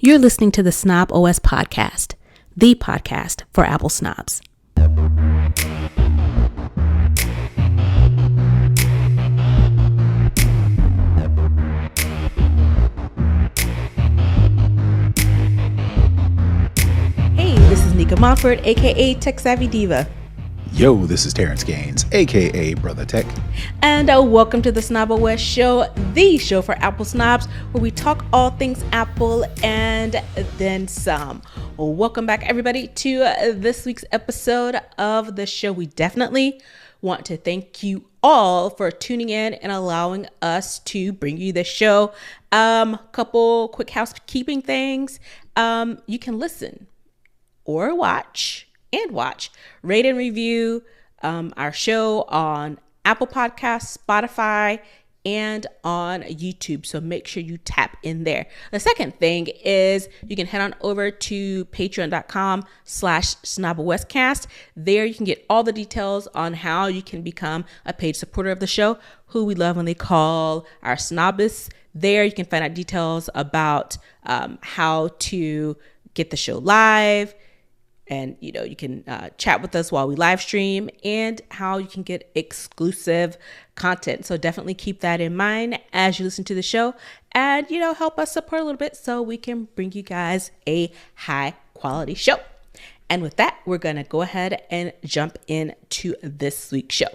You're listening to the Snob OS podcast, the podcast for Apple snobs. Hey, this is Nica Montford, aka Tech Savvy Diva. Yo, this is Terrance Gaines, aka Brother Tech. And welcome to the Snob OS show, the show for Apple snobs, where we talk all things Apple and then some. Welcome back, everybody, to this week's episode of the show. We definitely want to thank you all for tuning in and allowing us to bring you this show. Couple quick housekeeping things. You can listen or watch, rate and review our show on Apple Podcasts, Spotify, and on YouTube. So make sure you tap in there. The second thing is you can head on over to patreon.com/snobwestcast. There you can get all the details on how you can become a paid supporter of the show, who we lovingly call our snobbists. There you can find out details about how to get the show live, and you can chat with us while we live stream, and how you can get exclusive content. So definitely keep that in mind as you listen to the show, and help us support a little bit so we can bring you guys a high quality show. And with that, we're gonna go ahead and jump into this week's show.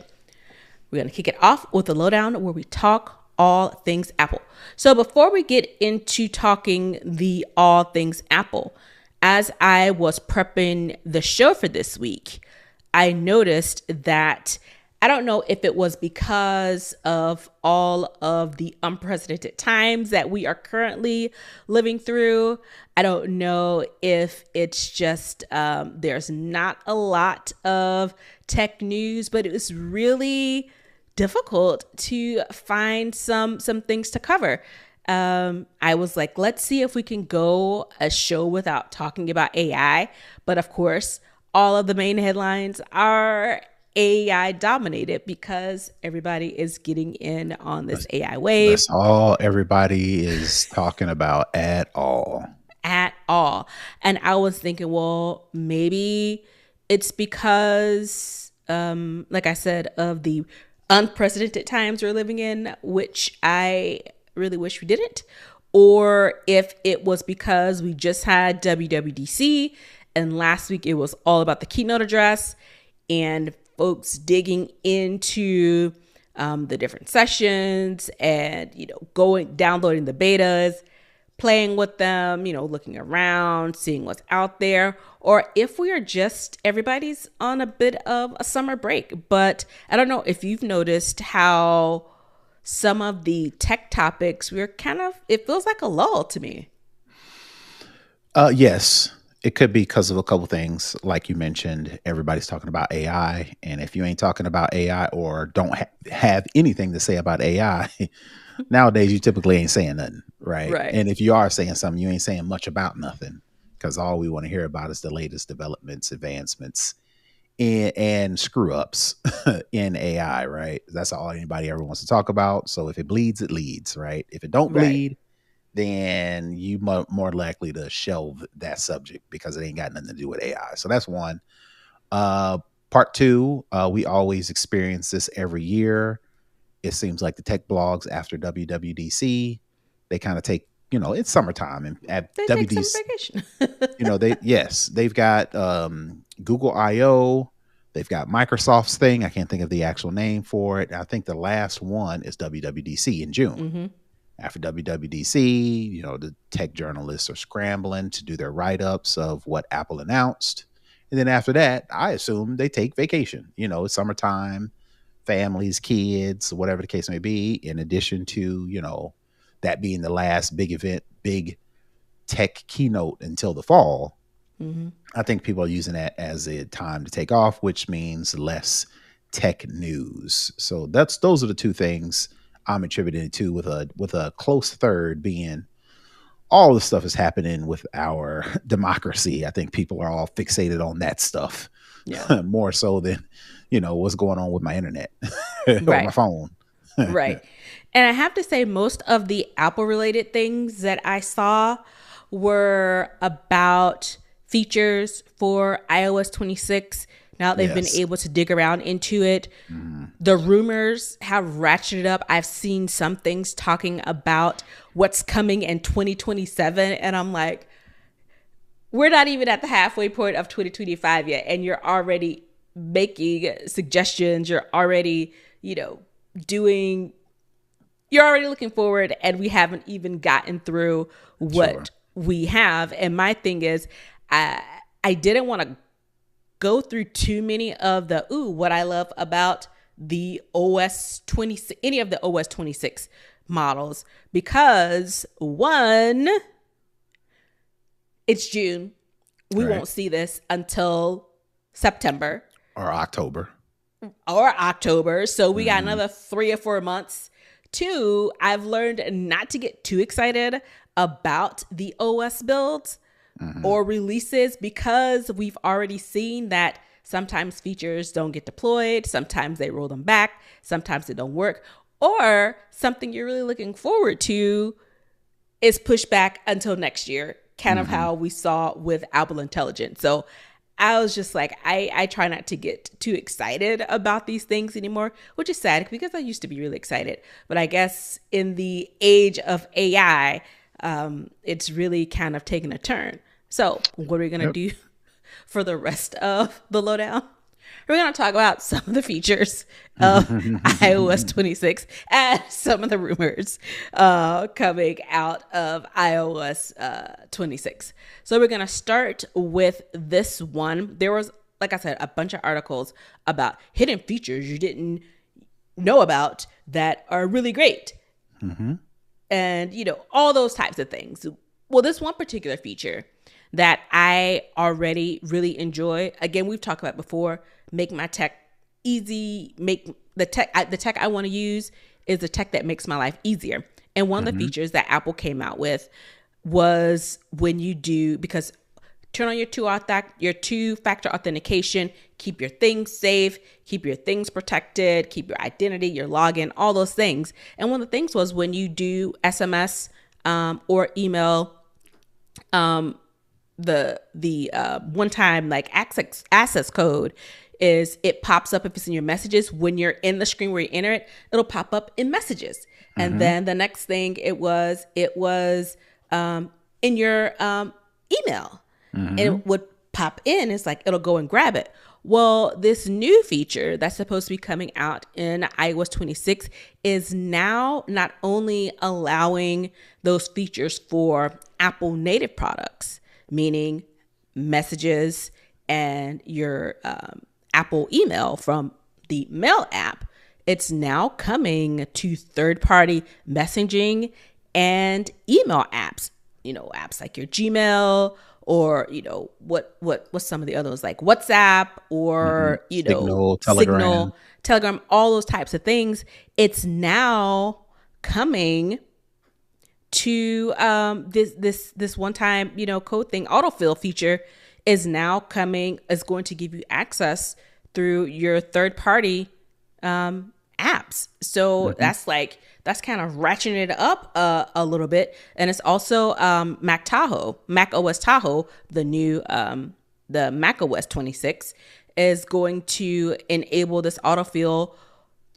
We're gonna kick it off with a lowdown where we talk all things Apple. So before we get into talking the all things Apple, as I was prepping the show for this week, I noticed that, I don't know if it was because of all of the unprecedented times that we are currently living through. I don't know if it's just there's not a lot of tech news, but it was really difficult to find some things to cover. I was like, let's see if we can go a show without talking about AI. But of course, all of the main headlines are AI dominated because everybody is getting in on this AI wave. That's all everybody is talking about at all. At all. And I was thinking, well, maybe it's because, like I said, of the unprecedented times we're living in, which I really wish we didn't, or if it was because we just had WWDC and last week it was all about the keynote address and folks digging into the different sessions and downloading the betas, playing with them, looking around, seeing what's out there, or if we are just, everybody's on a bit of a summer break. But I don't know if you've noticed how some of the tech topics, it feels like a lull to me. Yes, it could be because of a couple things. Like you mentioned, everybody's talking about AI. And if you ain't talking about AI or don't have anything to say about AI, nowadays you typically ain't saying nothing, right? And if you are saying something, you ain't saying much about nothing, because all we want to hear about is the latest developments, advancements, and screw ups in AI, right? That's all anybody ever wants to talk about. So if it bleeds, it leads, right? If it don't bleed, then you more likely to shelve that subject because it ain't got nothing to do with AI. So that's one. Part two, we always experience this every year. It seems like the tech blogs after WWDC, they kind of take, it's summertime, and at they WWDC, take some vacation. they've got Google I/O, they've got Microsoft's thing. I can't think of the actual name for it. I think the last one is WWDC in June. Mm-hmm. After WWDC, the tech journalists are scrambling to do their write-ups of what Apple announced. And then after that, I assume they take vacation. It's summertime, families, kids, whatever the case may be, in addition to, that being the last big event, big tech keynote until the fall. Mm-hmm. I think people are using that as a time to take off, which means less tech news. So those are the two things I'm attributing it to, with a close third being all the stuff is happening with our democracy. I think people are all fixated on that stuff, more so than, what's going on with my internet or my phone. Right. And I have to say, most of the Apple related things that I saw were about features for iOS 26. Now they've been able to dig around into it. The rumors have ratcheted up. I've seen some things talking about what's coming in 2027. And I'm like, we're not even at the halfway point of 2025 yet. And you're already making suggestions. You're already, you're already looking forward, and we haven't even gotten through what we have. And my thing is, I didn't want to go through too many of the what I love about the OS 26, any of the OS 26 models, because one, it's June. We won't see this until September or October. So we got another 3 or 4 months. Two, I've learned not to get too excited about the OS builds or releases, because we've already seen that sometimes features don't get deployed, sometimes they roll them back, sometimes they don't work, or something you're really looking forward to is pushed back until next year, kind of how we saw with Apple Intelligence. So I was just like, I try not to get too excited about these things anymore, which is sad because I used to be really excited. But I guess in the age of AI, it's really kind of taken a turn. So what are we going to do for the rest of the lowdown? We're going to talk about some of the features of iOS 26 and some of the rumors coming out of iOS 26. So we're going to start with this one. There was, like I said, a bunch of articles about hidden features you didn't know about that are really great. And, all those types of things. Well, this one particular feature that I already really enjoy, again, we've talked about before, make my tech easy, make the tech I want to use is the tech that makes my life easier. And one of the features that Apple came out with was when you do, because turn on your two-factor authentication, keep your things safe, keep your things protected, keep your identity, your login, all those things. And one of the things was when you do SMS or email, the one-time like access code is it pops up if it's in your messages. When you're in the screen where you enter it, it'll pop up in messages. And then the next thing it was in your email. And it would pop in. It's like it'll go and grab it. Well, this new feature that's supposed to be coming out in iOS 26 is now not only allowing those features for Apple native products, meaning messages and your Apple email from the Mail app, it's now coming to third-party messaging and email apps. Apps like your Gmail, or what's some of the others, like WhatsApp, or Signal, Telegram, all those types of things. It's now coming to this one time code thing. Autofill feature is going to give you access through your third party apps. So that's kind of ratcheting it up a little bit. And it's also Mac OS Tahoe, the new the Mac OS 26 is going to enable this autofill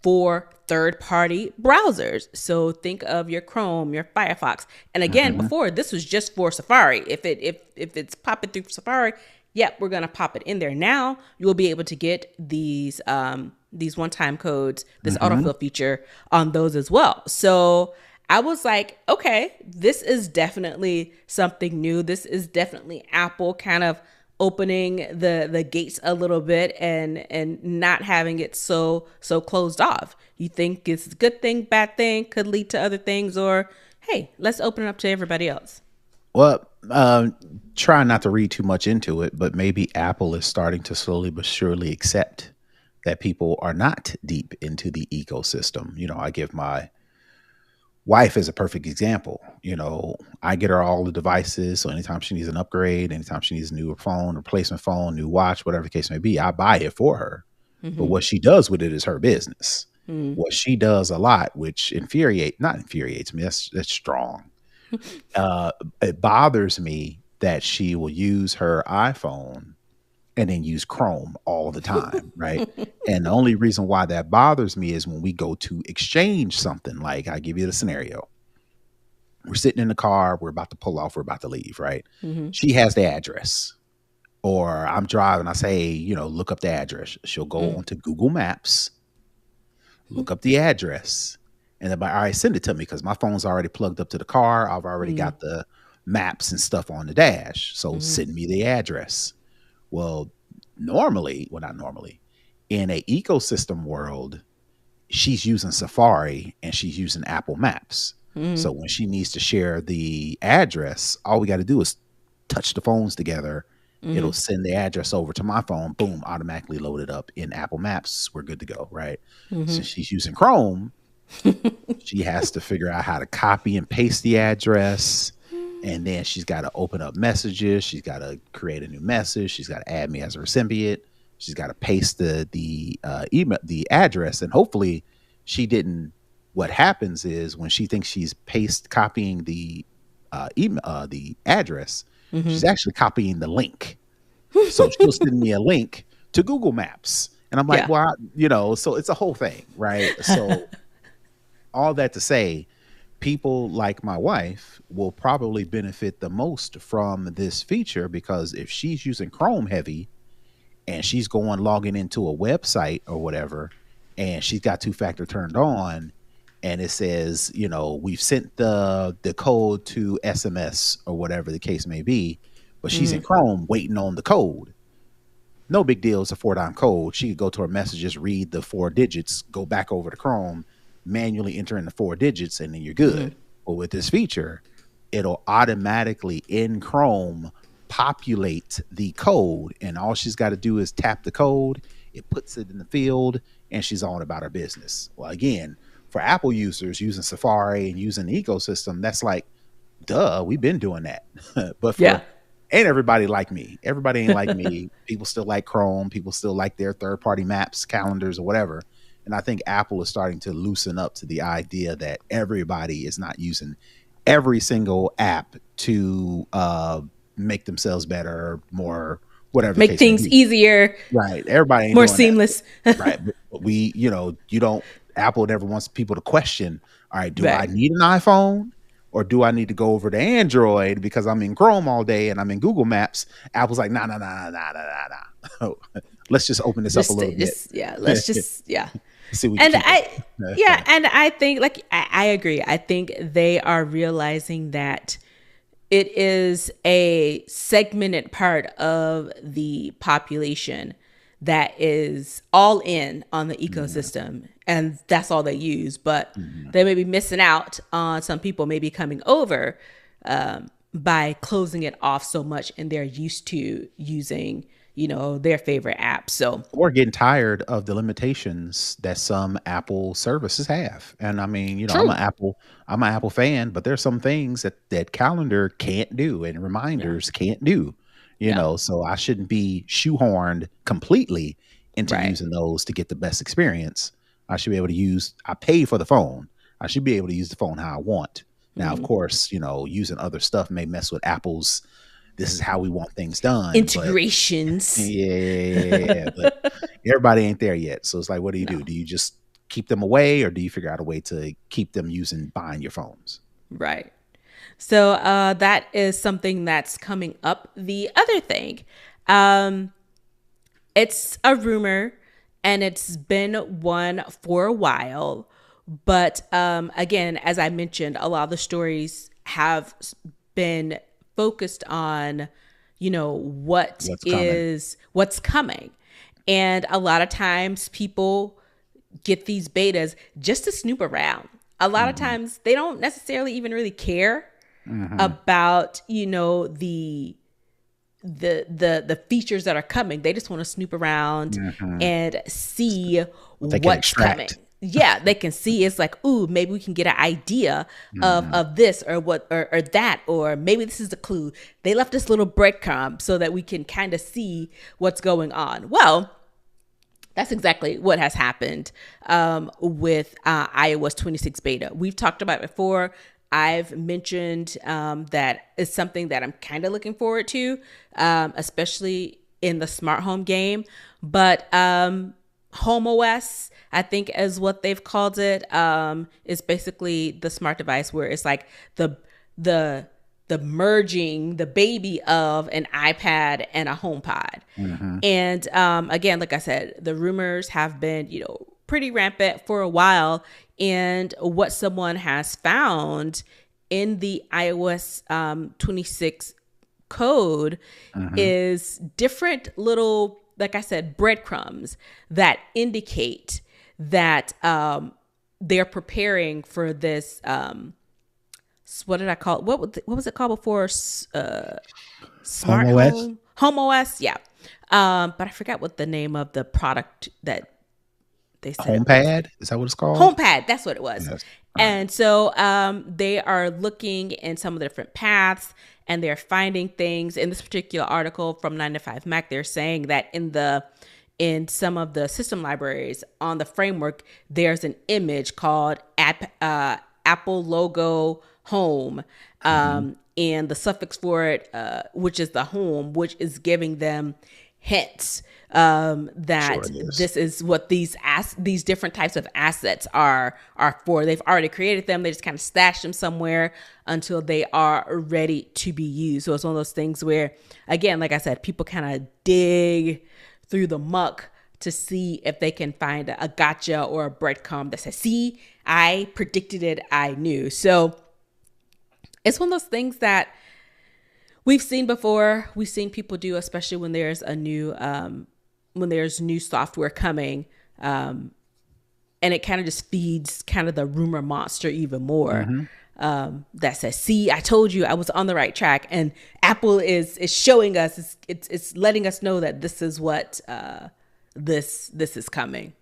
for third-party browsers. So think of your Chrome, your Firefox. And again, before, this was just for Safari. If it's popping through Safari, we're gonna pop it in there. Now you will be able to get these one-time codes, this autofill feature on those as well. So I was like, okay, this is definitely something new. This is definitely Apple kind of opening the gates a little bit and not having it so closed off. You think it's a good thing, bad thing, could lead to other things, or hey, let's open it up to everybody else? Well, try not to read too much into it, but maybe Apple is starting to slowly but surely accept that people are not deep into the ecosystem. I give my wife as a perfect example. I get her all the devices. So anytime she needs an upgrade, anytime she needs a new phone, replacement phone, new watch, whatever the case may be, I buy it for her. But what she does with it is her business. What she does a lot, which not infuriates me, that's strong. It bothers me that she will use her iPhone and then use Chrome all the time, right? And the only reason why that bothers me is when we go to exchange something. Like, I give you the scenario. We're sitting in the car, we're about to pull off, we're about to leave, right? Mm-hmm. She has the address. Or I'm driving, I say, look up the address. She'll go onto Google Maps, look up the address, and then all right, send it to me because my phone's already plugged up to the car. I've already got the maps and stuff on the dash. So send me the address. Well, not normally, in a ecosystem world, she's using Safari and she's using Apple Maps. So when she needs to share the address, all we got to do is touch the phones together. It'll send the address over to my phone. Boom, automatically load it up in Apple Maps. We're good to go, right? Since she's using Chrome, she has to figure out how to copy and paste the address. And then she's got to open up messages. She's got to create a new message. She's got to add me as a recipient. She's got to paste the email, the address. And hopefully she didn't. What happens is when she thinks she's copying the email, the address, she's actually copying the link. So she'll send me a link to Google Maps. And I'm like, well, so it's a whole thing, right? So all that to say, people like my wife will probably benefit the most from this feature, because if she's using Chrome heavy and she's logging into a website or whatever, and she's got two-factor turned on, and it says, we've sent the code to SMS or whatever the case may be, but she's in Chrome waiting on the code. No big deal. It's a 4-dime code. She could go to her messages, read the 4 digits, go back over to Chrome, manually enter in the 4 digits, and then you're good. But with this feature, it'll automatically in Chrome populate the code, and all she's got to do is tap the code. It puts it in the field, and she's on about her business. Well, again, for Apple users using Safari and using the ecosystem, that's like, duh, we've been doing that. But ain't everybody like me. Everybody ain't like me. People still like Chrome. People still like their third-party maps, calendars, or whatever. And I think Apple is starting to loosen up to the idea that everybody is not using every single app to make themselves better, more, whatever. Make things easier. Right. Everybody ain't more doing seamless. Right. But we, Apple never wants people to question, all right, do I need an iPhone? Or do I need to go over to Android because I'm in Chrome all day and I'm in Google Maps? Apple's like, nah. Let's just open this up a little bit. Let's just, See what and I think, like, I agree. I think they are realizing that it is a segmented part of the population that is all in on the ecosystem, and that's all they use. But they may be missing out on some people maybe coming over by closing it off so much, and they're used to using, their favorite app. So we're getting tired of the limitations that some Apple services have. And I mean, I'm an Apple fan, but there's some things that Calendar can't do and Reminders can't do. So I shouldn't be shoehorned completely into using those to get the best experience. I should be able to I pay for the phone. I should be able to use the phone how I want. Now, of course, using other stuff may mess with Apple's, this is how we want things done. Integrations. But everybody ain't there yet. So it's like, what do you do? Do you just keep them away, or do you figure out a way to keep them buying your phones? Right. So that is something that's coming up. The other thing, it's a rumor, and it's been one for a while. But again, as I mentioned, a lot of the stories have been focused on, what's coming. And a lot of times people get these betas just to snoop around. A lot of times they don't necessarily even really care about, the features that are coming. They just want to snoop around and see what's coming. Yeah, they can see. It's like, ooh, maybe we can get an idea of this or what or that, or maybe this is the clue. They left this little breadcrumb so that we can kind of see what's going on. Well, that's exactly what has happened with iOS 26 beta. We've talked about it before. I've mentioned that is something that I'm kind of looking forward to, especially in the smart home game. But Home OS, I think is what they've called it, is basically the smart device where it's like the merging, the baby of an iPad and a HomePod. And again, like I said, the rumors have been, pretty rampant for a while. And what someone has found in the iOS 26 code is different little, like I said, breadcrumbs that indicate that they're preparing for this. What did I call it? What was it called before? Smart Home OS, yeah. But I forgot what the name of the product that they said. HomePad? Is that what it's called? HomePad, that's what it was. Yes. And so they are looking in some of the different paths, and they're finding things. In this particular article from 9 to 5 Mac, they're saying that in some of the system libraries on the framework, there's an image called Apple logo home. And the suffix for it, which is the home, which is giving them hints that this is what these different types of assets are for. They've already created them. They just kind of stash them somewhere until they are ready to be used. So it's one of those things where, again, like I said, people kind of dig through the muck to see if they can find a gotcha or a breadcrumb that says, see, I predicted it, I knew. So it's one of those things that we've seen before. We've seen people do, especially when there's new software coming, and it kind of just feeds kind of the rumor monster even more. That says, "See, I told you, I was on the right track," and Apple is showing us, it's letting us know that this is what this is coming.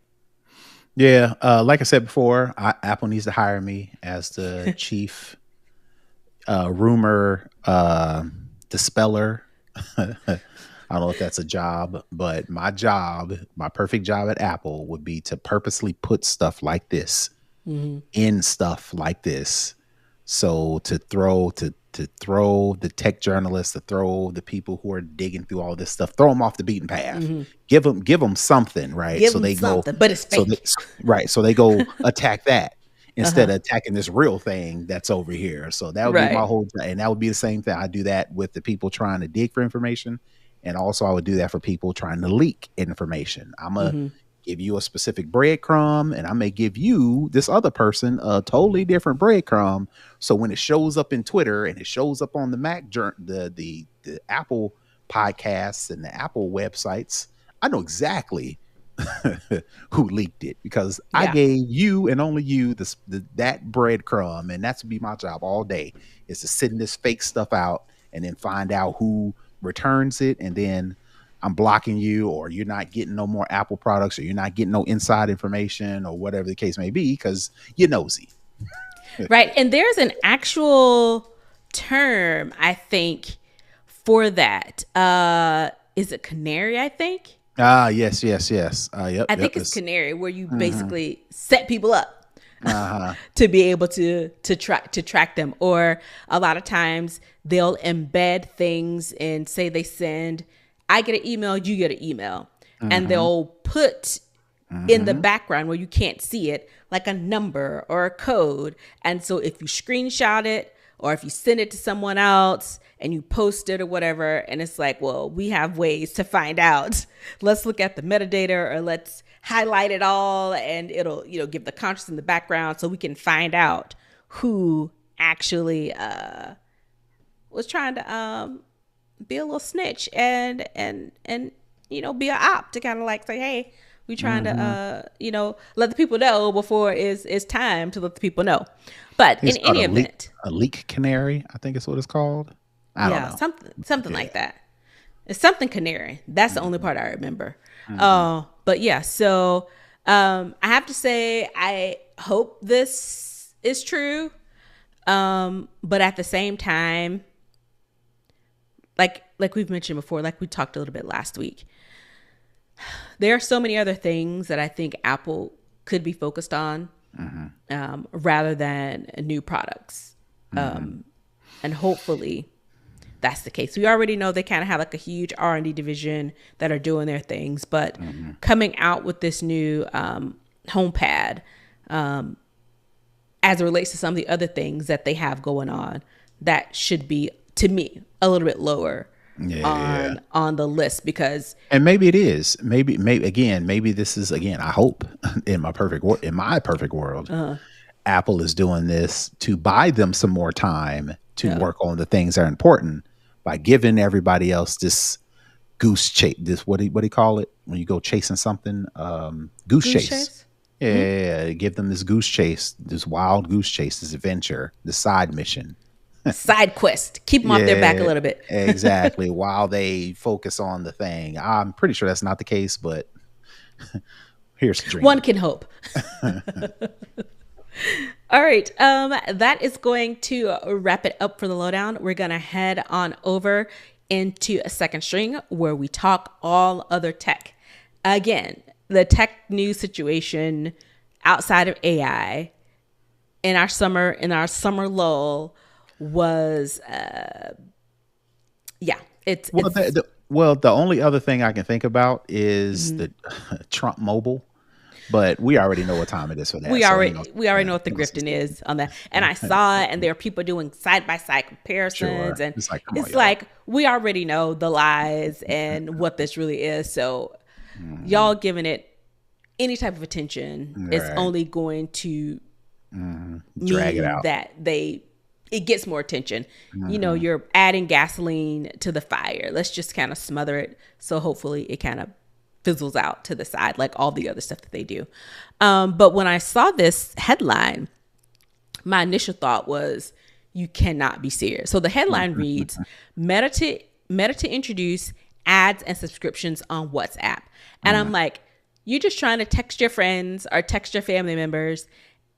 Yeah, like I said before, Apple needs to hire me as the chief rumor dispeller. I don't know if that's a job, but my perfect job at Apple would be to purposely put stuff like this in stuff like this. So to throw the tech journalists, to throw the people who are digging through all this stuff, throw them off the beaten path. Give them something, right? So they go, but it's fake. So they go attack that instead of attacking this real thing that's over here. So that would be my whole, and that would be the same thing. I do that with the people trying to dig for information, and also I would do that for people trying to leak information. I'm gonna give you a specific breadcrumb, and I may give you, this other person, a totally different breadcrumb. So when it shows up in Twitter and it shows up on the the Apple podcasts and the Apple websites, I know exactly who leaked it, because I gave you and only you that breadcrumb, and that's be my job all day, is to send this fake stuff out and then find out who returns it, and then I'm blocking you, or you're not getting no more Apple products, or you're not getting no inside information, or whatever the case may be, because you're nosy. Right. And there's an actual term, I think, for that. Is it canary, I think? Yes. Yep. I think it's canary, where you basically set people up to be able to track them. Or a lot of times they'll embed things and say they send, I get an email, you get an email. And they'll put in the background where you can't see it, like a number or a code. And so if you screenshot it, or if you send it to someone else and you post it or whatever, and it's like, well, we have ways to find out. Let's look at the metadata, or let's highlight it all, and it'll, give the context in the background so we can find out who actually was trying to be a little snitch and be an op, to kind of like say, hey, we trying to let the people know before it's time to let the people know. But in any event, a leak canary, I think is what it's called. I don't know. Something like that. It's something canary. That's the only part I remember. But yeah, so I have to say, I hope this is true. But at the same time, like we've mentioned before, like we talked a little bit last week, there are so many other things that I think Apple could be focused on rather than new products. And hopefully that's the case. We already know they kind of have like a huge R&D division that are doing their things, but coming out with this new HomePad, as it relates to some of the other things that they have going on, that should be, to me, a little bit lower on the list, because, and maybe it is, maybe this is, again, I hope in my perfect world, Apple is doing this to buy them some more time to work on the things that are important, by giving everybody else this goose chase. This, what do you call it when you go chasing something? Goose chase. Yeah, give them this goose chase, this wild goose chase, this adventure, this side mission. Side quest. Keep them off their back a little bit. Exactly. While they focus on the thing. I'm pretty sure that's not the case, but here's the dream. One can hope. All right. That is going to wrap it up for the lowdown. We're going to head on over into a second string where we talk all other tech. Again, the tech news situation outside of AI in our summer lull was, the only other thing I can think about is the Trump Mobile. But we already know what time it is for that. We already know what the grifting is on that. And I saw it, and there are people doing side-by-side comparisons. Sure. And it's like, we already know the lies and what this really is. So y'all giving it any type of attention, it's only going to drag it out. That it gets more attention. You know, you're adding gasoline to the fire. Let's just kind of smother it. So hopefully it kind of fizzles out to the side, like all the other stuff that they do. But when I saw this headline, my initial thought was, you cannot be serious. So the headline reads, Meta to introduce ads and subscriptions on WhatsApp. And I'm like, you're just trying to text your friends or text your family members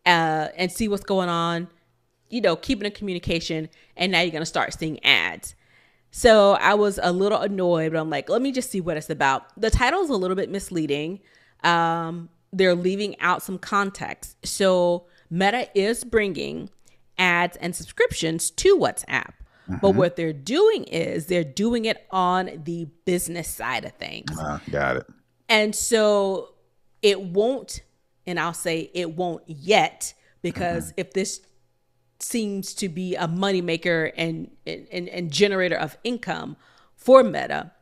and see what's going on, you know, keeping a communication. And now you're going to start seeing ads. So I was a little annoyed, but I'm like, let me just see what it's about. The title is a little bit misleading. They're leaving out some context. So Meta is bringing ads and subscriptions to WhatsApp. But what they're doing is they're doing it on the business side of things. Got it. And so it won't, and I'll say it won't yet, because if this seems to be a moneymaker and generator of income for Meta,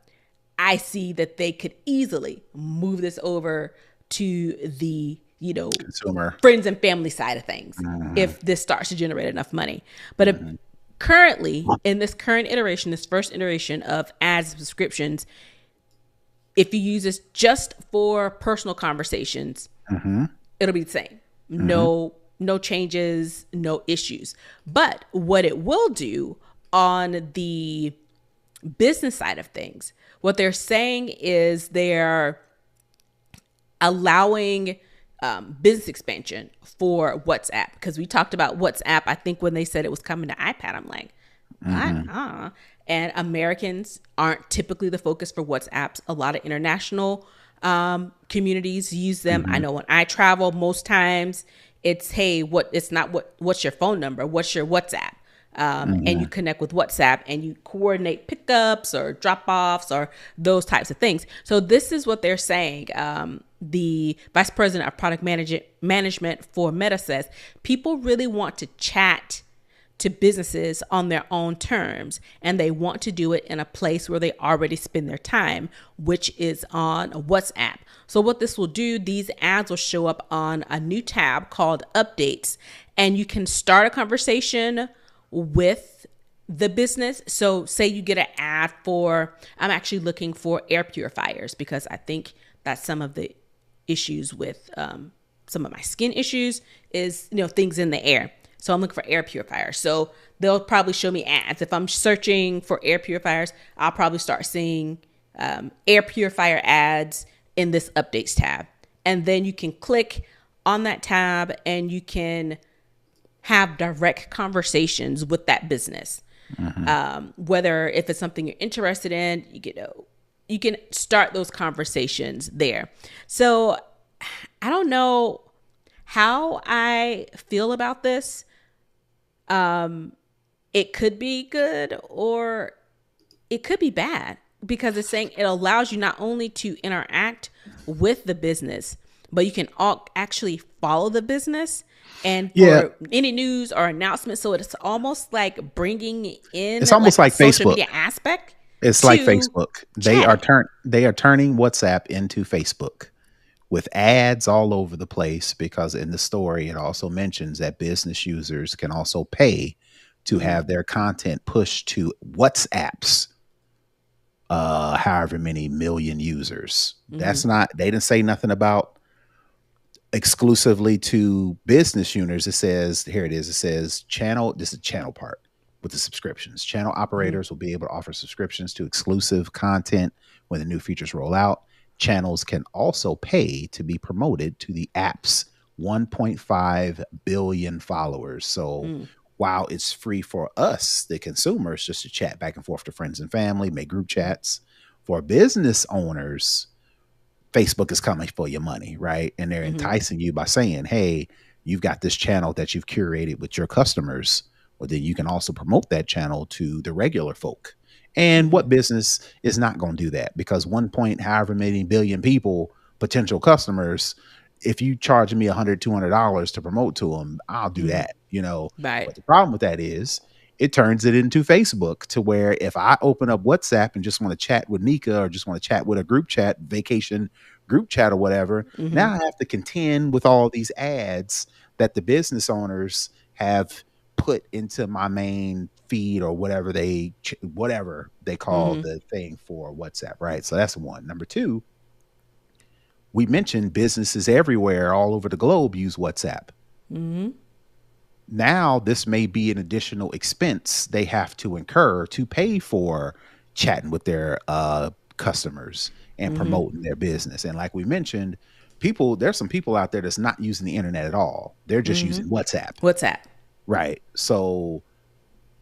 I see that they could easily move this over to the, you know, consumer, friends and family side of things if this starts to generate enough money. But currently, in this current iteration, this first iteration of ads and subscriptions, if you use this just for personal conversations, it'll be the same. No changes, no issues. But what it will do on the business side of things, what they're saying is they're allowing business expansion for WhatsApp. Because we talked about WhatsApp, I think when they said it was coming to iPad, I'm like, and Americans aren't typically the focus for WhatsApps. A lot of international communities use them. I know when I travel, most times it's, hey, what's your phone number? What's your WhatsApp? And you connect with WhatsApp and you coordinate pickups or drop-offs or those types of things. So this is what they're saying. The vice president of product management for Meta says, people really want to chat to businesses on their own terms, and they want to do it in a place where they already spend their time, which is on WhatsApp. So what this will do, these ads will show up on a new tab called Updates, and you can start a conversation with the business. So say you get an ad for, I'm actually looking for air purifiers, because I think that's some of the issues with some of my skin issues is, you know, things in the air. So I'm looking for air purifiers. So they'll probably show me ads. If I'm searching for air purifiers, I'll probably start seeing air purifier ads in this Updates tab. And then you can click on that tab and you can have direct conversations with that business. Whether if it's something you're interested in, you can start those conversations there. So I don't know how I feel about this. it could be good or it could be bad, because it's saying it allows you not only to interact with the business, but you can actually follow the business and Yeah, for any news or announcement. So it's almost like bringing in it's almost like a like social Facebook. media aspect It's like to Facebook. chatting. They are turning WhatsApp into Facebook with ads all over the place, because in the story it also mentions that business users can also pay to Mm-hmm. have their content pushed to WhatsApp's however many million users. Mm-hmm. That's not, they didn't say nothing about exclusively to business users. It says, here it is, it says channel, this is channel part with the subscriptions. Channel Mm-hmm. operators will be able to offer subscriptions to exclusive content when the new features roll out. Channels can also pay to be promoted to the app's 1.5 billion followers. So Mm-hmm. while it's free for us, the consumers, just to chat back and forth to friends and family, make group chats, for business owners, Facebook is coming for your money, right? And they're Mm-hmm. enticing you by saying, hey, you've got this channel that you've curated with your customers. Well, then you can also promote that channel to the regular folk. And Mm-hmm. what business is not going to do that? Because 1 point however many billion people, potential customers, if you charge me $100, $200 to promote to them, I'll do Mm-hmm. that, you know. Right. But the problem with that is it turns it into Facebook, to where if I open up WhatsApp and just want to chat with Nica, or just want to chat with a group chat, vacation group chat or whatever, Mm-hmm. now I have to contend with all these ads that the business owners have put into my main feed, or whatever they call Mm-hmm. the thing for WhatsApp, right? So that's one. Number two, we mentioned businesses everywhere all over the globe use WhatsApp. Mm-hmm. Now this may be an additional expense they have to incur to pay for chatting with their customers and Mm-hmm. promoting their business. And like we mentioned, there's some people out there that's not using the internet at all. They're just Mm-hmm. using WhatsApp. What's that? Right. So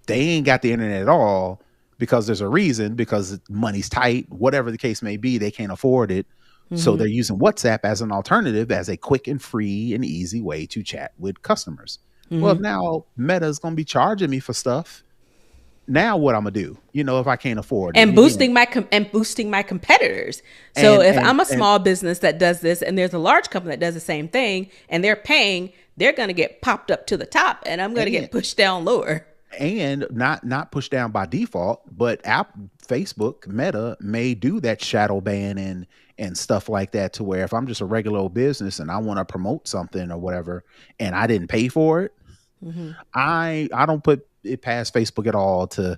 they ain't got the internet at all, because there's a reason, because money's tight, whatever the case may be, they can't afford it. So Mm-hmm. they're using WhatsApp as an alternative, as a quick and free and easy way to chat with customers. Well, if Mm-hmm. now Meta's going to be charging me for stuff, now what I'm going to do, if I can't afford it And again. boosting my competitors. So And, if and, I'm a and, small business that does this and there's a large company that does the same thing and they're paying, they're going to get popped up to the top and I'm going to and, get pushed down lower. and not pushed down by default, but Facebook, Meta may do that shadow ban and stuff like that, to where if I'm just a regular old business and I want to promote something or whatever, and I didn't pay for it, Mm-hmm. I don't put it past Facebook at all to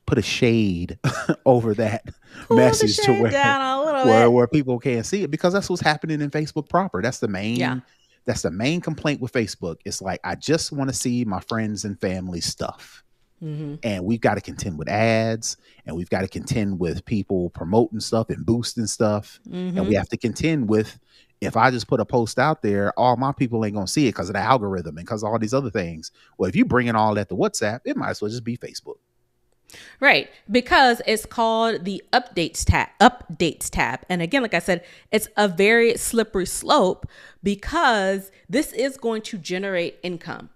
put a shade over that Pull the message, to shade where down a little bit. people can't see it, because that's what's happening in Facebook proper. Yeah. That's the main complaint with Facebook. It's like, I just want to see my friends and family stuff. Mm-hmm. And we've got to contend with ads, and we've got to contend with people promoting stuff and boosting stuff. And we Mm-hmm. have to contend with, if I just put a post out there, all my people ain't going to see it because of the algorithm and because of all these other things. Well, if you bring in all that to WhatsApp, it might as well just be Facebook. Right, because it's called the updates tab. And again, like I said, it's a very slippery slope, because this is going to generate income.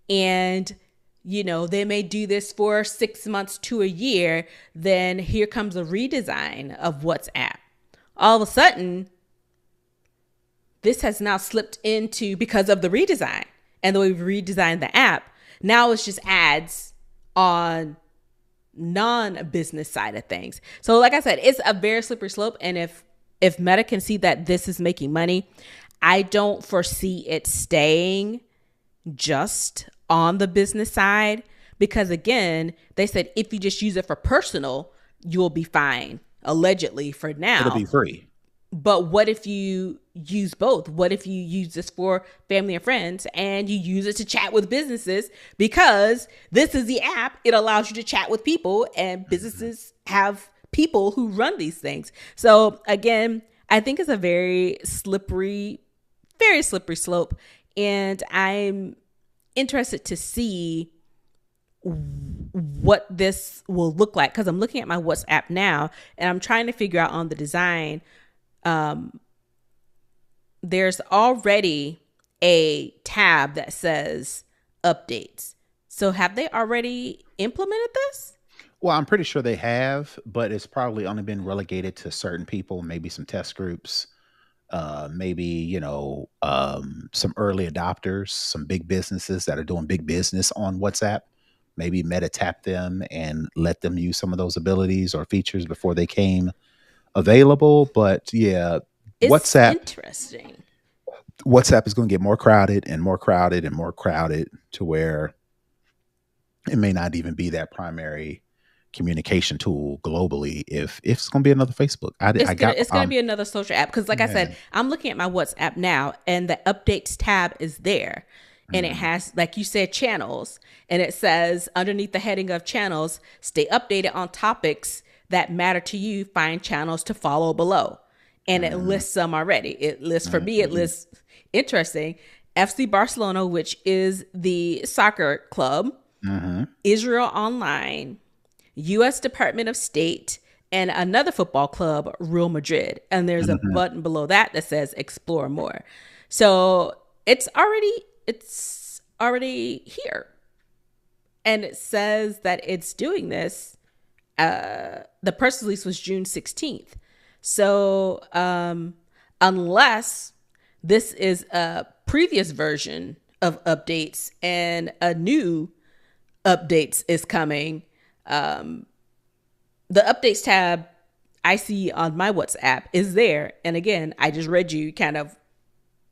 And they may do this for 6 months to a year, then here comes a redesign of WhatsApp. All of a sudden, this has now slipped into, because of the redesign and the way we've redesigned the app, now it's just ads on non-business side of things. So like I said, it's a very slippery slope. And if Meta can see that this is making money, I don't foresee it staying just on the business side, because again, they said if you just use it for personal, you'll be fine, allegedly, for It'll now. be free. But what if you use both? What if you use this for family and friends and you use it to chat with businesses? Because this is the app. It allows you to chat with people, and businesses have people who run these things. So again, I think it's a very slippery slope. And I'm interested to see what this will look like, because I'm looking at my WhatsApp now and I'm trying to figure out on the design. There's already a tab that says updates, So have they already implemented this? Well, I'm pretty sure they have, but it's probably only been relegated to certain people, maybe some test groups, maybe, some early adopters, some big businesses that are doing big business on WhatsApp. Maybe Meta tapped them and let them use some of those abilities or features before they came available. But yeah, It's WhatsApp interesting. WhatsApp is going to get more crowded and more crowded and more crowded to where it may not even be that primary communication tool globally if it's going to be another Facebook. I got It's gonna be another social app because, like I yeah. said, I'm looking at my WhatsApp now, and the updates tab is there, and it Mhm. has, like you said, channels, and it says underneath the heading of channels, stay updated on topics that matter to you. Find channels to follow below, and it Mhm. lists some already. It lists for me. It Mhm. lists interesting FC Barcelona, which is the soccer club, Mhm. Israel Online, U.S. Department of State, and another football club, Real Madrid. And there's a Mhm. button below that that says explore more. So it's already here. And it says that it's doing this. The press release was June 16th. So unless this is a previous version of updates and a new updates is coming, the updates tab I see on my WhatsApp is there. And again, I just read you kind of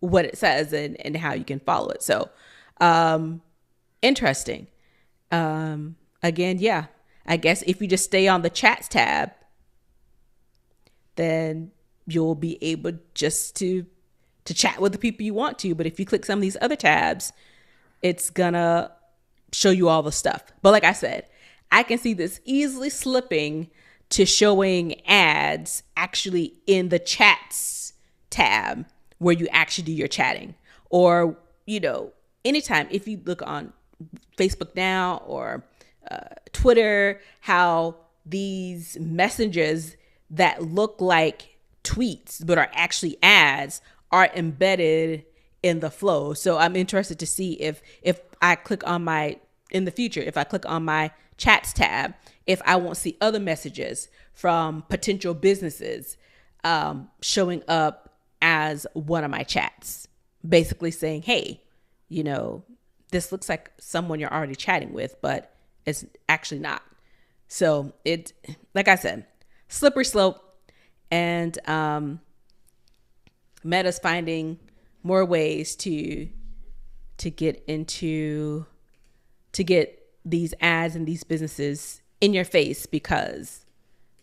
what it says and how you can follow it. So interesting. Again, yeah. I guess if you just stay on the chats tab, then you'll be able just to chat with the people you want to. But if you click some of these other tabs, it's gonna show you all the stuff. But like I said, I can see this easily slipping to showing ads actually in the chats tab where you actually do your chatting. Or, anytime if you look on Facebook now or Twitter, how these messages that look like tweets but are actually ads are embedded in the flow. So I'm interested to see if I click on my in the future, if I click on my chats tab, if I won't see other messages from potential businesses showing up as one of my chats, basically saying, hey, this looks like someone you're already chatting with, but it's actually not. So like I said, slippery slope, and Meta's finding more ways to get these ads and these businesses in your face because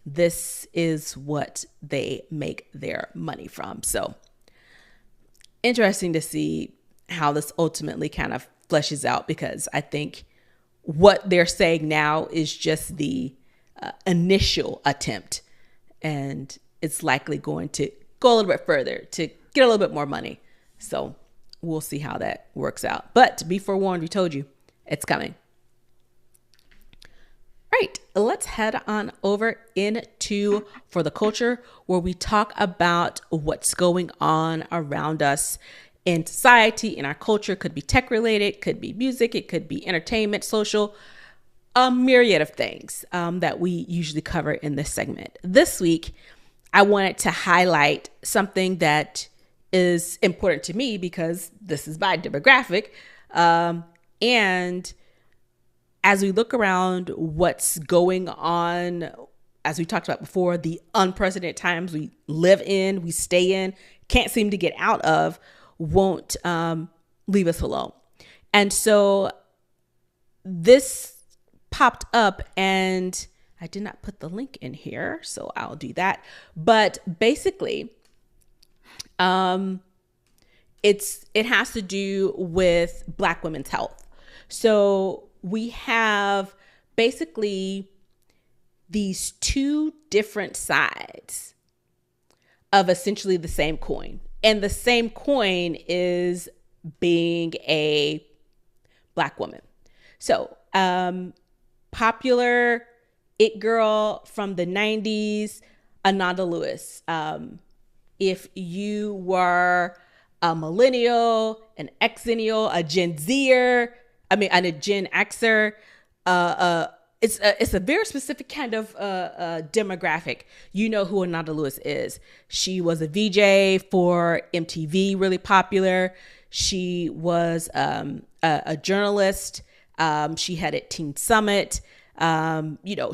this is what they make their money from. So interesting to see how this ultimately kind of fleshes out, because I think what they're saying now is just the initial attempt, and it's likely going to go a little bit further to get a little bit more money. So we'll see how that works out. But to be forewarned, we told you it's coming. Right, let's head on over into For the Culture, where we talk about what's going on around us in society, in our culture. Could be tech related, could be music, it could be entertainment, social, a myriad of things that we usually cover in this segment. This week, I wanted to highlight something that is important to me because this is my demographic. And as we look around what's going on, as we talked about before, the unprecedented times we live in, we stay in, can't seem to get out of, won't leave us alone. And so this popped up, and I did not put the link in here, so I'll do that. But basically, it has to do with Black women's health. So we have basically these two different sides of essentially the same coin. And the same coin is being a Black woman. So, popular it girl from the 90s, Ananda Lewis. If you were a millennial, an exennial, a Gen Zer, and a Gen Xer, it's a very specific kind of demographic. You know who Ananda Lewis is. She was a VJ for MTV, really popular. She was a journalist. She headed Teen Summit.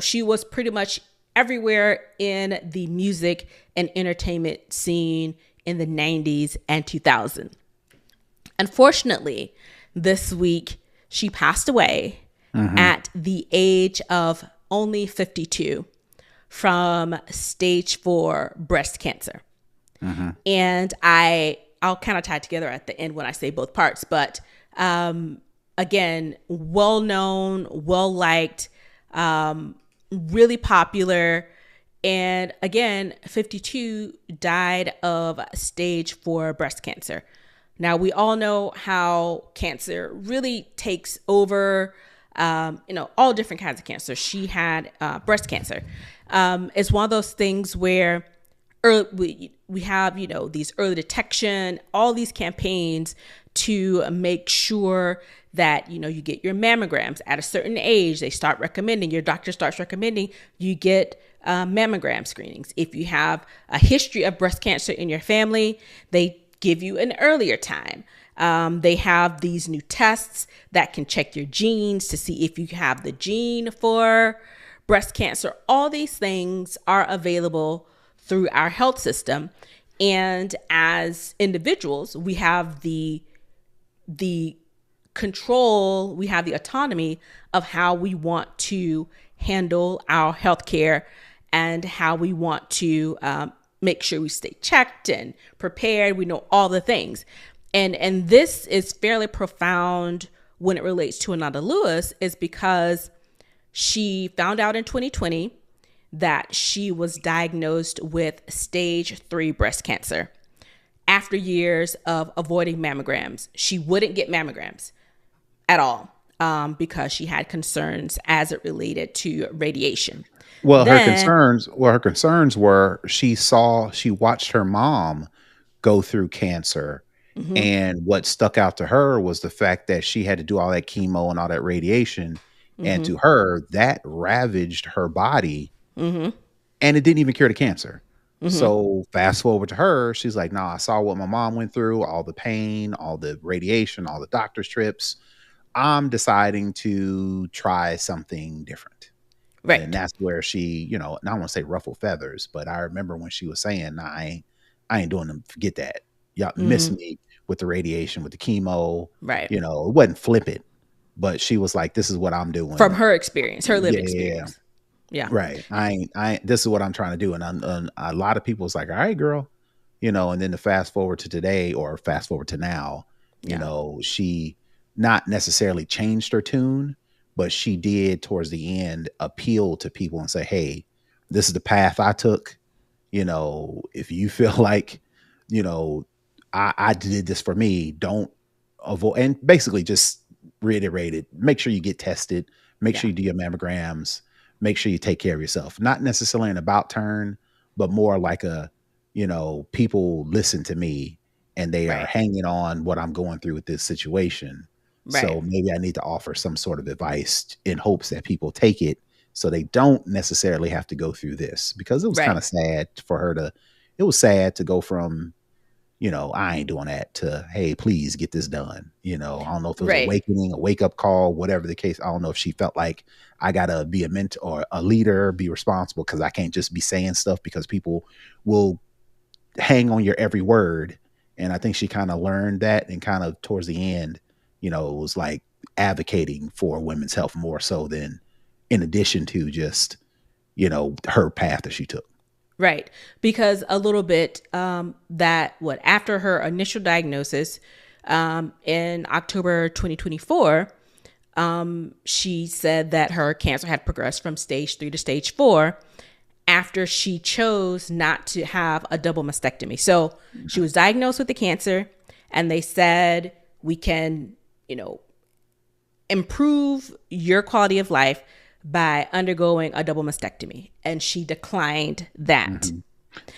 She was pretty much everywhere in the music and entertainment scene in the 90s and 2000s. Unfortunately, this week, she passed away at the age of only 52 from stage 4 breast cancer. And I'll kind of tie it together at the end when I say both parts. But again, well-known, well-liked, really popular. And again, 52, died of stage 4 breast cancer. Now, we all know how cancer really takes over, all different kinds of cancer. She had breast cancer. It's one of those things where we have, these early detection, all these campaigns to make sure that, you get your mammograms at a certain age. They start recommending, your doctor starts recommending you get mammogram screenings. If you have a history of breast cancer in your family, they give you an earlier time. They have these new tests that can check your genes to see if you have the gene for breast cancer. All these things are available through our health system. And as individuals, we have the control, we have the autonomy of how we want to handle our healthcare and how we want to make sure we stay checked and prepared. We know all the things. And this is fairly profound when it relates to Ananda Lewis, is because she found out in 2020 that she was diagnosed with stage 3 breast cancer. After years of avoiding mammograms, she wouldn't get mammograms at all because she had concerns as it related to radiation. Well, her concerns were she watched her mom go through cancer. And what stuck out to her was the fact that she had to do all that chemo and all that radiation. And to her, that ravaged her body. And it didn't even cure the cancer. So fast forward to her, she's like, I saw what my mom went through, all the pain, all the radiation, all the doctor's trips. I'm deciding to try something different. Right. And that's where she, I don't want to say ruffle feathers, but I remember when she was saying, I ain't doing them. Forget that. Y'all miss me with the radiation, with the chemo. Right. It wasn't flippant, but she was like, this is what I'm doing. From her experience, her lived experience. Yeah. Right. This is what I'm trying to do. And a lot of people was like, all right, girl, and then to fast forward to today or fast forward to now, she not necessarily changed her tune, but she did towards the end appeal to people and say, hey, this is the path I took. If you feel like, I did this for me, don't avoid, and basically just reiterated, make sure you get tested, make sure you do your mammograms, make sure you take care of yourself. Not necessarily an about turn, but more like people listen to me and they are hanging on what I'm going through with this situation. Right. So maybe I need to offer some sort of advice in hopes that people take it so they don't necessarily have to go through this, because it was kind of sad for her it was sad to go from, I ain't doing that to, hey, please get this done. I don't know if it was awakening, a wake up call, whatever the case. I don't know if she felt like I got to be a mentor or a leader, be responsible, because I can't just be saying stuff because people will hang on your every word. And I think she kind of learned that, and kind of towards the end, it was like advocating for women's health more so than in addition to just, her path that she took. Right. Because a little bit after her initial diagnosis in October 2024, she said that her cancer had progressed from stage 3 to stage 4 after she chose not to have a double mastectomy. So she was diagnosed with the cancer, and they said, we can, improve your quality of life by undergoing a double mastectomy. And she declined that.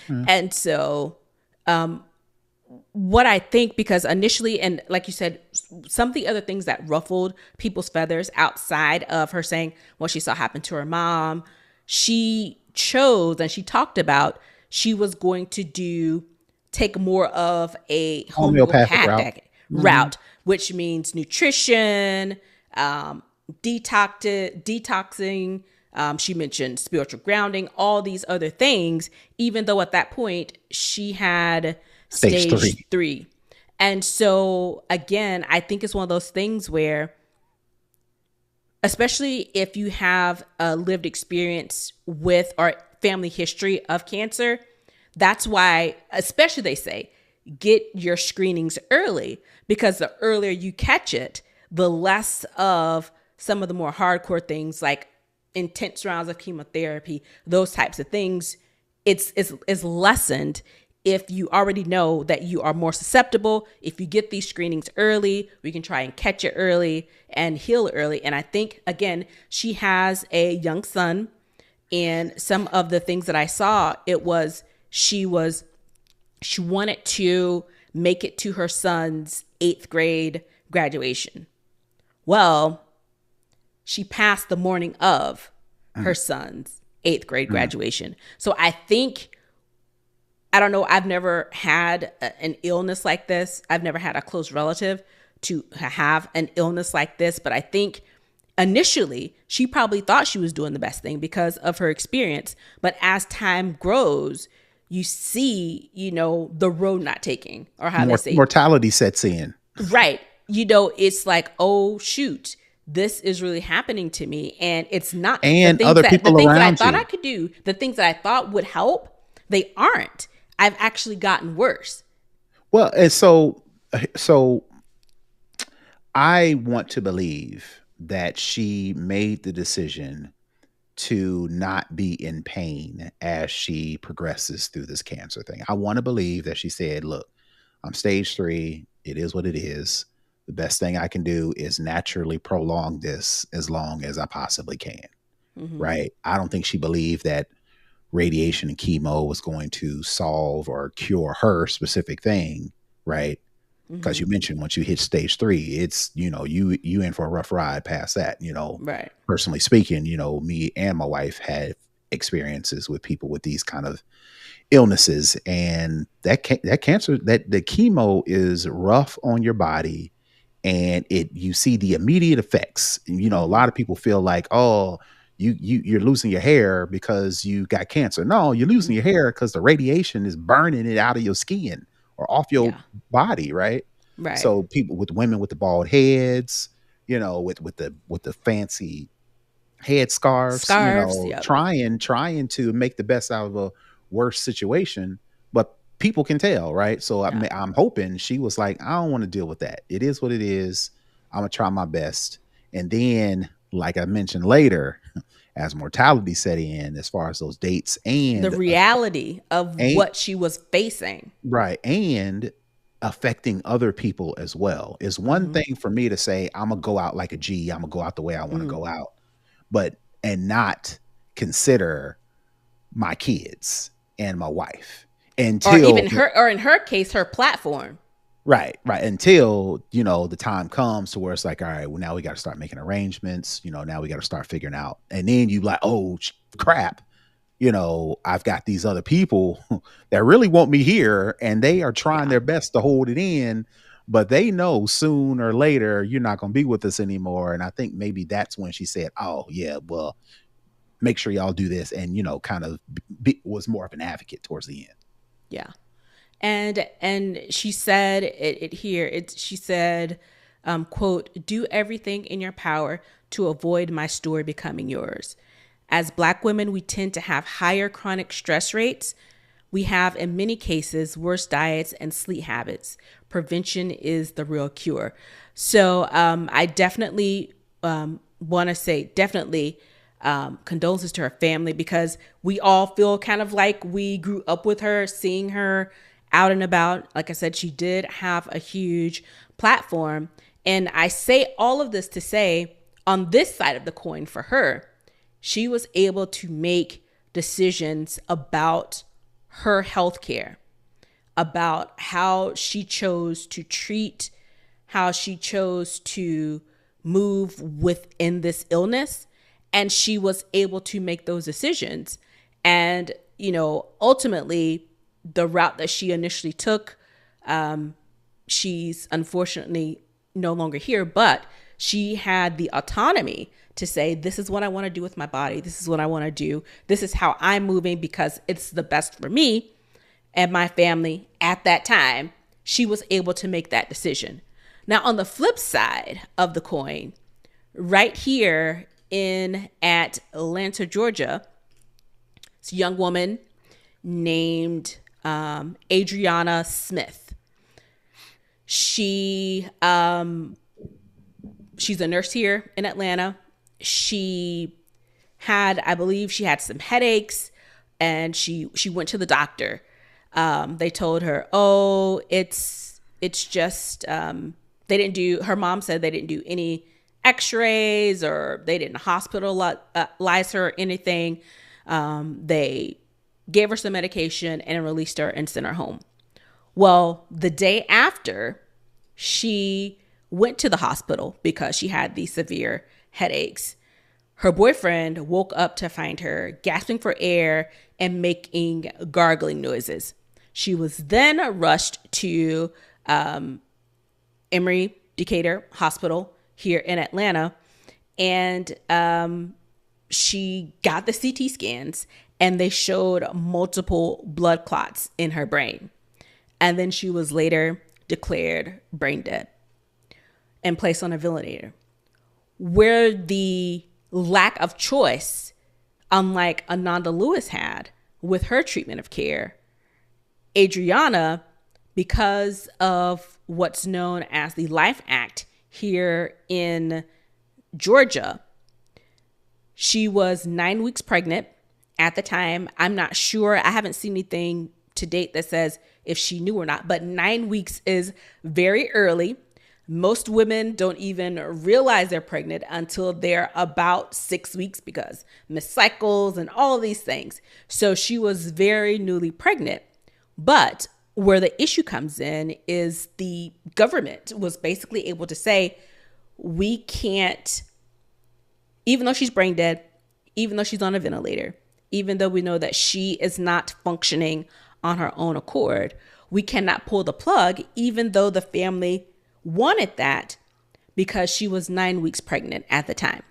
And so what I think, because initially, and like you said, some of the other things that ruffled people's feathers outside of her saying what she saw happen to her mom, she chose and she talked about she was going to take more of a Homeopathic route. homeopathic route, which means nutrition, detoxing. She mentioned spiritual grounding, all these other things, even though at that point she had stage three. And so again, I think it's one of those things where, especially if you have a lived experience with or family history of cancer, that's why, especially they say, get your screenings early, because the earlier you catch it, the less of some of the more hardcore things like intense rounds of chemotherapy, those types of things, it's lessened if you already know that you are more susceptible. If you get these screenings early, we can try and catch it early and heal early. And I think, again, she has a young son, and some of the things that I saw, it was she wanted to make it to her son's 8th grade graduation. Well, she passed the morning of her son's 8th grade graduation. So I think, I don't know, I've never had an illness like this. I've never had a close relative to have an illness like this. But I think initially she probably thought she was doing the best thing because of her experience. But as time grows, you see, the road not taking, or how they say, mortality sets in. Right. It's like, oh, shoot, this is really happening to me. And it's not. And other people around you. The things that I thought I could do, the things that I thought would help, they aren't. I've actually gotten worse. Well, and so I want to believe that she made the decision to not be in pain as she progresses through this cancer thing. I want to believe that she said, look, I'm stage 3. It is what it is. The best thing I can do is naturally prolong this as long as I possibly can. Right. I don't think she believed that radiation and chemo was going to solve or cure her specific thing. Right. Because you mentioned once you hit stage 3, it's, you in for a rough ride past that, Right. Personally speaking, me and my wife had experiences with people with these kind of illnesses, and that cancer, that the chemo is rough on your body, and you see the immediate effects. A lot of people feel like, oh, you're losing your hair because you got cancer. No, you're losing your hair because the radiation is burning it out of your skin or off your body, right? Right. So women with the bald heads, with the fancy head scarves, trying to make the best out of a worse situation, but people can tell, right? So I'm hoping she was like, I don't want to deal with that. It is what it is. I'm gonna try my best. And then, like I mentioned later, as mortality set in, as far as those dates and the reality of what she was facing, right, and affecting other people as well. Is one thing for me to say, I'm gonna go out like a G, I'm gonna go out the way I want to go out, and not consider my kids and my wife until, or even her, or in her case, her platform. Right. Until, the time comes to where it's like, all right, well, now we got to start making arrangements, now we got to start figuring out. And then you like, oh crap, I've got these other people that really want me here, and they are trying their best to hold it in, but they know sooner or later you're not going to be with us anymore. And I think maybe that's when she said, oh yeah, well, make sure y'all do this. And, kind of was more of an advocate towards the end. Yeah. And she said she said, quote, do everything in your power to avoid my story becoming yours. As Black women, we tend to have higher chronic stress rates. We have, in many cases, worse diets and sleep habits. Prevention is the real cure. So I definitely want to say condolences to her family, because we all feel kind of like we grew up with her, seeing her out and about. Like I said, she did have a huge platform. And I say all of this to say, on this side of the coin for her, she was able to make decisions about her healthcare. about how she chose to treat, how she chose to move within this illness. And she was able to make those decisions. And, ultimately, the route that she initially took, she's unfortunately no longer here, but she had the autonomy to say, this is what I want to do with my body. This is what I want to do. This is how I'm moving because it's the best for me and my family at that time. She was able to make that decision. Now, on the flip side of the coin, right here in Atlanta, Georgia, it's a young woman named Adriana Smith. She's a nurse here in Atlanta. She had, I believe she had some headaches, and she went to the doctor. They told her, it's just, they didn't do, her mom said they didn't do any x-rays, or they didn't hospitalize her or anything. They gave her some medication and released her and sent her home. Well, the day after, she went to the hospital because she had these severe headaches. Her boyfriend woke up to find her gasping for air and making gargling noises. She was then rushed to Emory Decatur Hospital here in Atlanta, and she got the CT scans, and they showed multiple blood clots in her brain. And then she was later declared brain dead and placed on a ventilator, where the lack of choice, unlike Ananda Lewis had with her treatment of care, Adriana, because of what's known as the Life Act here in Georgia, she was 9 weeks pregnant at the time. I'm not sure. I haven't seen anything to date that says if she knew or not, but 9 weeks is very early. Most women don't even realize they're pregnant until they're about 6 weeks because missed cycles and all of these things. So she was very newly pregnant. But where the issue comes in is the government was basically able to say, we can't, even though she's brain dead, even though she's on a ventilator, even though we know that she is not functioning on her own accord, we cannot pull the plug, even though the family wanted that, because she was 9 weeks pregnant at the time.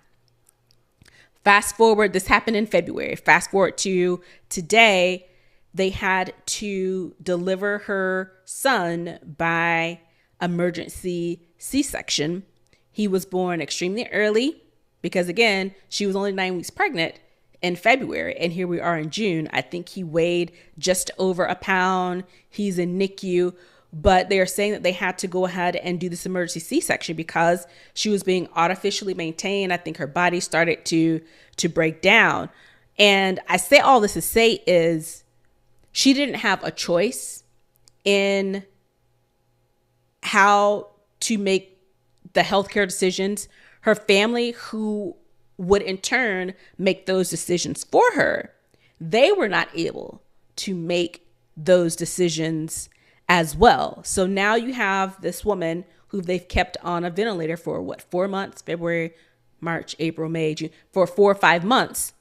Fast forward, this happened in February. Fast forward to today, they had to deliver her son by emergency C-section. He was born extremely early because, again, she was only 9 weeks pregnant in February, and here we are in June. I think he weighed just over a pound. He's in NICU, but they are saying that they had to go ahead and do this emergency C-section because she was being artificially maintained. I think her body started to break down. And I say all this to say is she didn't have a choice in how to make the healthcare decisions. Her family, who would in turn make those decisions for her, they were not able to make those decisions as well. So now you have this woman who they've kept on a ventilator for 4 months, February, March, April, May, June, for 4 or 5 months.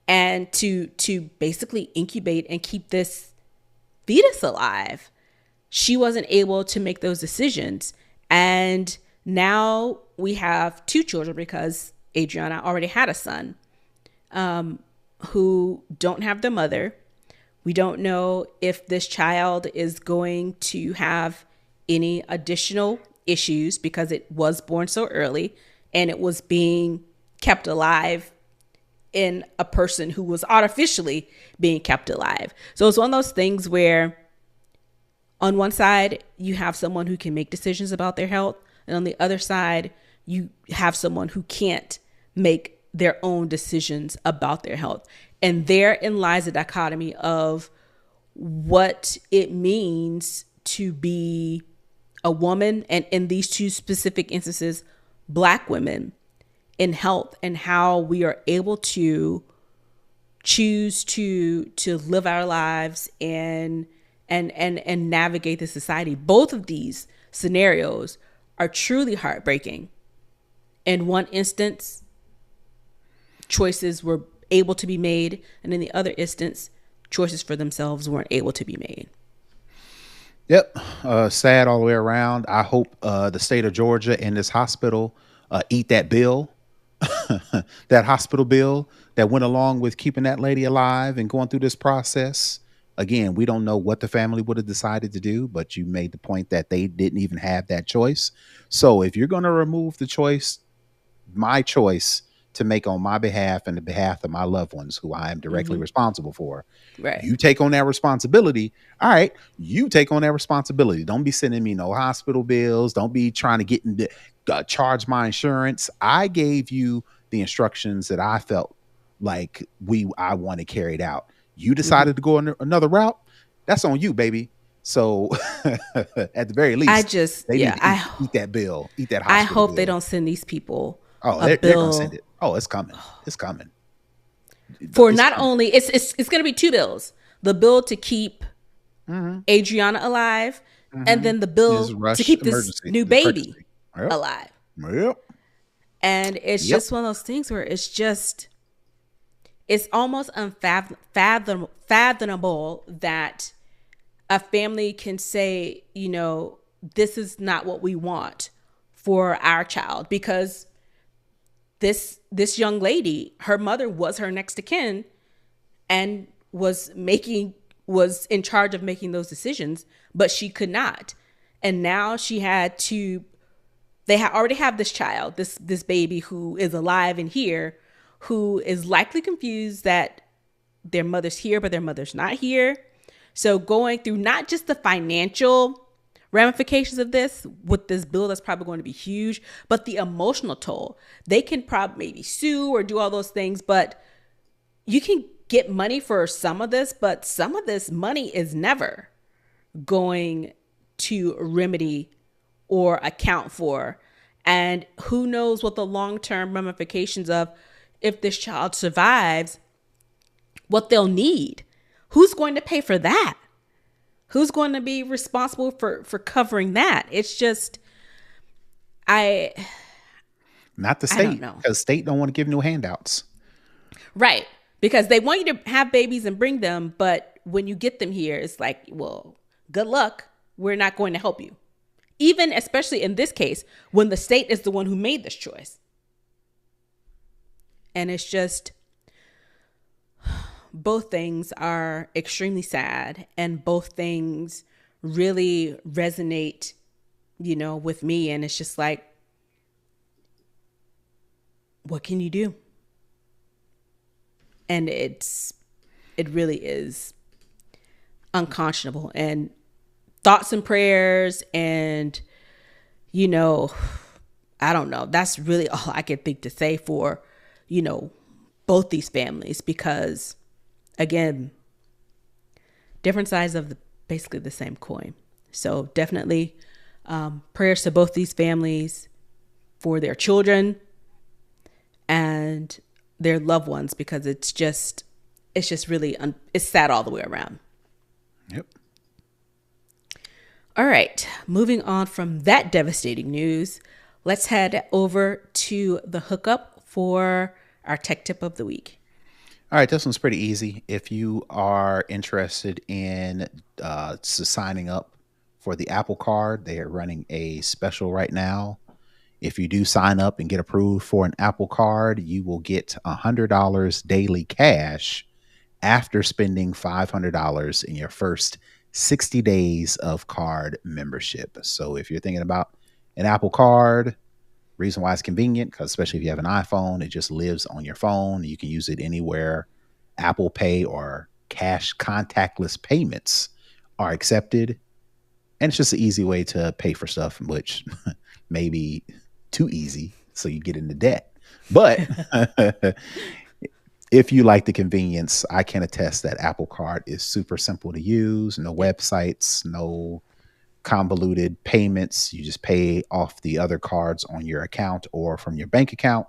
And to basically incubate and keep this fetus alive, she wasn't able to make those decisions. And now we have 2 children because Adriana already had a son who don't have their mother. We don't know if this child is going to have any additional issues because it was born so early and it was being kept alive in a person who was artificially being kept alive. So it's one of those things where on one side, you have someone who can make decisions about their health. And on the other side, you have someone who can't make their own decisions about their health. And therein lies the dichotomy of what it means to be a woman, and in these 2 specific instances, Black women, in health, and how we are able to choose to live our lives and and navigate the society. Both of these scenarios are truly heartbreaking. In one instance, choices were able to be made, and in the other instance, choices for themselves weren't able to be made. Yep. Sad all the way around. I hope the state of Georgia and this hospital eat that bill, that hospital bill that went along with keeping that lady alive and going through this process. Again, we don't know what the family would have decided to do, but you made the point that they didn't even have that choice. So if you're going to remove the choice, my choice to make on my behalf and the behalf of my loved ones who I am directly responsible for, Right. you take on that responsibility. All right, you take on that responsibility. Don't be sending me no hospital bills. Don't be trying to get into charge my insurance. I gave you the instructions that I felt like I wanted carried out. You decided to go another route. That's on you, baby. So at the very least, they need to eat that bill, eat that hospital I hope bill. they don't send these people they're going to send it. Oh, it's coming. It's coming. For it's not coming. Only, it's going to be two bills. The bill to keep Adriana alive, and then the bill to keep this new baby alive. Yep. And it's just one of those things where it's almost unfathomable that a family can say, you know, this is not what we want for our child, because this young lady, her mother was her next of kin and was in charge of making those decisions, but she could not. And now she had to, already have this child, this baby who is alive and here, who is likely confused that their mother's here, but their mother's not here. So going through not just the financial ramifications of this with this bill that's probably going to be huge, but the emotional toll. They can probably maybe sue or do all those things, but you can get money for some of this, but some of this money is never going to remedy or account for. And who knows what the long-term ramifications of, if this child survives, what they'll need. Who's going to pay for that? Who's going to be responsible for covering that? It's just, not the state, because state don't want to give no handouts. Right. Because they want you to have babies and bring them. But when you get them here, it's like, well, good luck. We're not going to help you. Even especially in this case, when the state is the one who made this choice. And it's just, both things are extremely sad, and both things really resonate, you know, with me. And it's just like, what can you do? And it really is unconscionable. And thoughts and prayers, and, you know, I don't know. That's really all I can think to say for, you know, both these families, because again, different sides of basically the same coin. So definitely prayers to both these families for their children and their loved ones, because it's just really, it's sad all the way around. Yep. All right. Moving on from that devastating news, let's head over to the hookup for our tech tip of the week. All right, this one's pretty easy. If you are interested in signing up for the Apple Card, they are running a special right now. If you do sign up and get approved for an Apple Card, you will get $100 daily cash after spending $500 in your first 60 days of card membership. So if you're thinking about an Apple Card, reason why it's convenient, because especially if you have an iPhone, it just lives on your phone. You can use it anywhere Apple Pay or cash contactless payments are accepted. And it's just an easy way to pay for stuff, which may be too easy, so you get into debt. But if you like the convenience, I can attest that Apple Card is super simple to use. No websites, no convoluted payments. You just pay off the other cards on your account or from your bank account,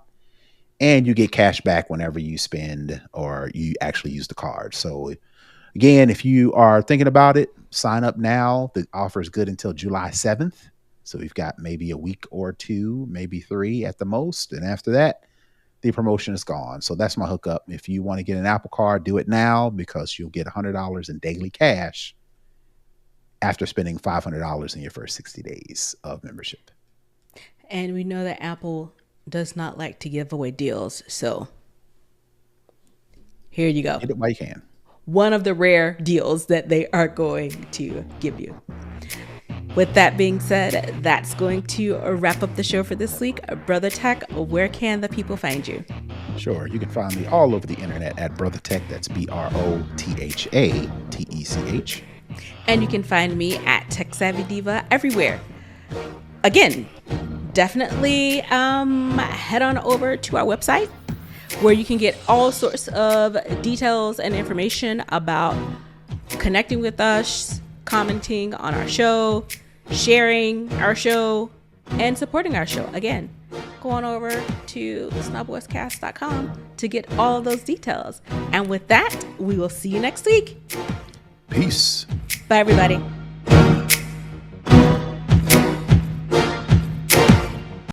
and you get cash back whenever you spend or you actually use the card. So again, if you are thinking about it, sign up now. The offer is good until July 7th. So we've got maybe a week or two, maybe 3 at the most. And after that, the promotion is gone. So that's my hookup. If you want to get an Apple Card, do it now because you'll get $100 in daily cash after spending $500 in your first 60 days of membership. And we know that Apple does not like to give away deals. So here you go. Get it while you can. One of the rare deals that they are going to give you. With that being said, that's going to wrap up the show for this week. Brother Tech, where can the people find you? Sure. You can find me all over the internet at Brother Tech. That's BROTHATECH. And you can find me at Tech Savvy Diva everywhere. Again, definitely head on over to our website where you can get all sorts of details and information about connecting with us, commenting on our show, sharing our show, and supporting our show. Again, go on over to snobboyscast.com to get all of those details. And with that, we will see you next week. Peace. Bye, everybody.